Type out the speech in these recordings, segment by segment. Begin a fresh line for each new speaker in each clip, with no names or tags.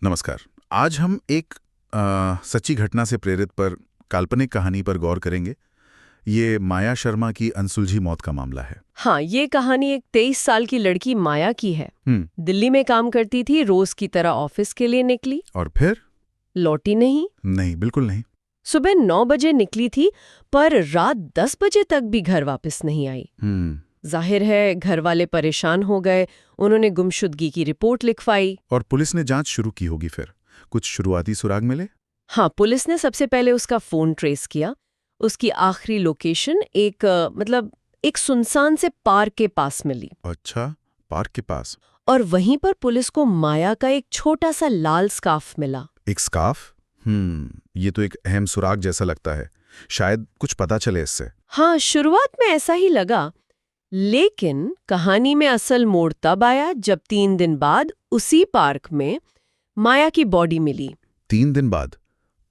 नमस्कार। आज हम एक सच्ची घटना से प्रेरित पर काल्पनिक कहानी पर गौर करेंगे। ये माया शर्मा की अनसुलझी मौत का मामला है।
हाँ, ये कहानी एक 23 साल की लड़की माया की है। दिल्ली में काम करती थी, रोज की तरह ऑफिस के लिए निकली
और फिर?
लौटी नहीं।
नहीं, बिल्कुल नहीं।
सुबह 9 बजे निकली थी, पर रात 10 बजे तक भी घर वापस नहीं आई। जाहिर है घर वाले परेशान हो गए। उन्होंने गुमशुदगी की रिपोर्ट लिखवाई।
और पुलिस ने जांच शुरू की होगी। फिर कुछ शुरुआती सुराग मिले?
हाँ, पुलिस ने सबसे पहले उसका फोन ट्रेस किया। उसकी आखिरी लोकेशन एक सुनसान से पार्क के पास मिली।
अच्छा, पार्क के पास?
और वहीं पर पुलिस को माया का एक छोटा सा लाल स्कार्फ मिला।
एक स्कार्फ? ये तो एक अहम सुराग जैसा लगता है। शायद कुछ पता चले इससे।
हाँ, शुरुआत में ऐसा ही लगा, लेकिन कहानी में असल मोड़ तब आया जब 3 दिन बाद उसी पार्क में माया की बॉडी मिली।
3 दिन बाद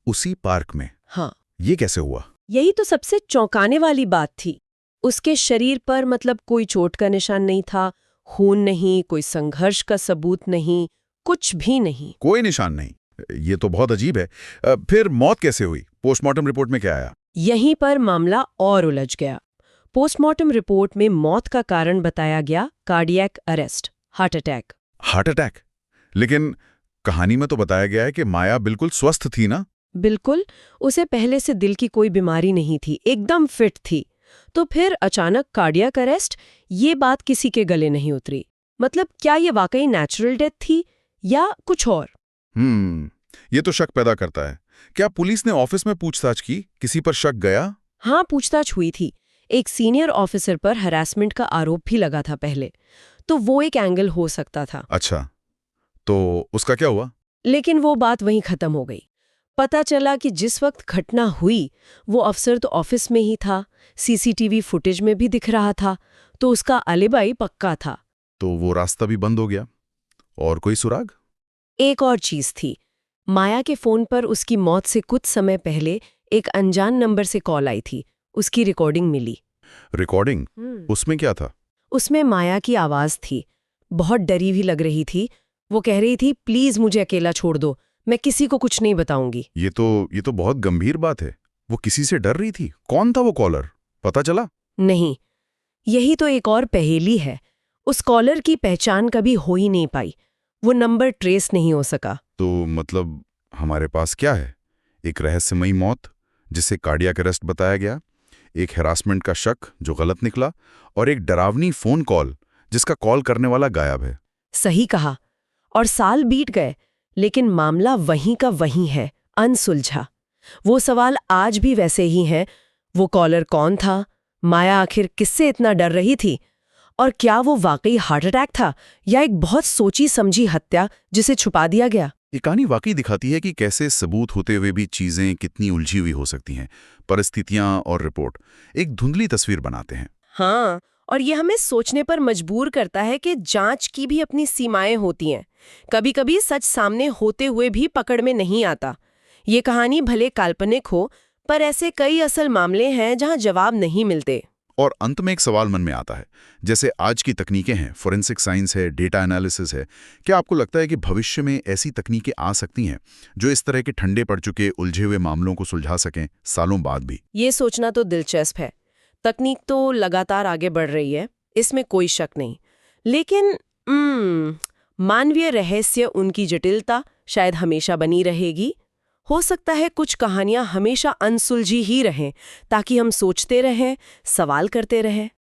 उसी पार्क में?
हाँ,
ये कैसे हुआ?
यही तो सबसे चौंकाने वाली बात थी। उसके शरीर पर कोई चोट का निशान नहीं था, खून नहीं, कोई संघर्ष का सबूत नहीं, कुछ भी नहीं।
कोई निशान नहीं? ये तो बहुत अजीब है। फिर मौत कैसे हुई? पोस्टमार्टम रिपोर्ट में क्या आया?
यहीं पर मामला और उलझ गया। पोस्टमार्टम रिपोर्ट में मौत का कारण बताया गया cardiac arrest, heart attack.
Heart attack? लेकिन कहानी में तो बताया गया है कि माया बिल्कुल स्वस्थ थी ना?
बिल्कुल, उसे पहले से दिल की कोई बीमारी नहीं थी, एकदम फिट थी। तो फिर अचानक कार्डियक अरेस्ट, ये बात किसी के गले नहीं उतरी। क्या ये वाकई नेचुरल डेथ थी या कुछ और?
ये तो शक पैदा करता है। क्या पुलिस ने ऑफिस में पूछताछ की? किसी पर शक गया?
हाँ, पूछताछ हुई थी। एक सीनियर ऑफिसर पर हरासमेंट का आरोप भी लगा था पहले, तो वो एक एंगल हो सकता था।
अच्छा, तो उसका क्या हुआ?
लेकिन वो बात वहीं खत्म हो गई। पता चला कि जिस वक्त घटना हुई वो अफसर तो ऑफिस में ही था, सीसीटीवी फुटेज में भी दिख रहा था, तो उसका अलिबाई पक्का था।
तो वो रास्ता भी बंद हो गया। और कोई सुराग?
एक और चीज थी। माया के फोन पर उसकी मौत से कुछ समय पहले एक अनजान नंबर से कॉल आई थी। उसकी रिकॉर्डिंग मिली।
रिकॉर्डिंग? उसमें क्या था?
उसमें माया की आवाज थी। बहुत डरी हुई लग रही थी। वो कह रही थी, प्लीज मुझे अकेला छोड़ दो, मैं किसी को कुछ नहीं बताऊंगी।
ये तो बहुत गंभीर बात है। वो किसी से डर रही थी? कौन था वो कॉलर? पता चला?
नहीं, यही तो एक और पहेली है। उस कॉलर की पहचान कभी हो ही नहीं पाई। वो नंबर ट्रेस नहीं हो सका।
तो मतलब हमारे पास क्या है? एक रहस्यमयी मौत जिसे कार्डियक अरेस्ट बताया गया, एक हैरासमेंट का शक जो गलत निकला, और एक डरावनी फोन कॉल जिसका कॉल करने वाला गायब है।
सही कहा। और साल बीत गए, लेकिन मामला वहीं का वहीं है, अनसुलझा। वो सवाल आज भी वैसे ही हैं। वो कॉलर कौन था? माया आखिर किससे इतना डर रही थी? और क्या वो वाकई हार्ट अटैक था या एक बहुत सोची समझी हत्या जिसे छुपा दिया गया?
ये कहानी वाकई दिखाती है कि कैसे सबूत होते हुए भी चीजें कितनी उलझी हुई हो सकती हैं। परिस्थितियां और रिपोर्ट एक धुंधली तस्वीर बनाते हैं।
हाँ, और ये हमें सोचने पर मजबूर करता है कि जांच की भी अपनी सीमाएं होती हैं। कभी-कभी सच सामने होते हुए भी पकड़ में नहीं आता। ये कहानी भले काल्पनिक हो, पर ऐसे कई असल मामले हैं जहां जवाब नहीं मिलते।
और अंत में एक सवाल मन में आता है, जैसे आज की तकनीकें हैं, फोरेंसिक साइंस है, डेटा एनालिसिस है, क्या आपको लगता है कि भविष्य में ऐसी तकनीकें आ सकती हैं जो इस तरह के ठंडे पड़ चुके उलझे हुए मामलों को सुलझा सकें सालों बाद भी?
ये सोचना तो दिलचस्प है। तकनीक तो लगातार आगे बढ़ रही है, इसमें कोई शक नहीं। लेकिन मानवीय रहस्य, उनकी जटिलता शायद हमेशा बनी रहेगी। हो सकता है कुछ कहानियां हमेशा अनसुलझी ही रहें, ताकि हम सोचते रहें, सवाल करते रहें।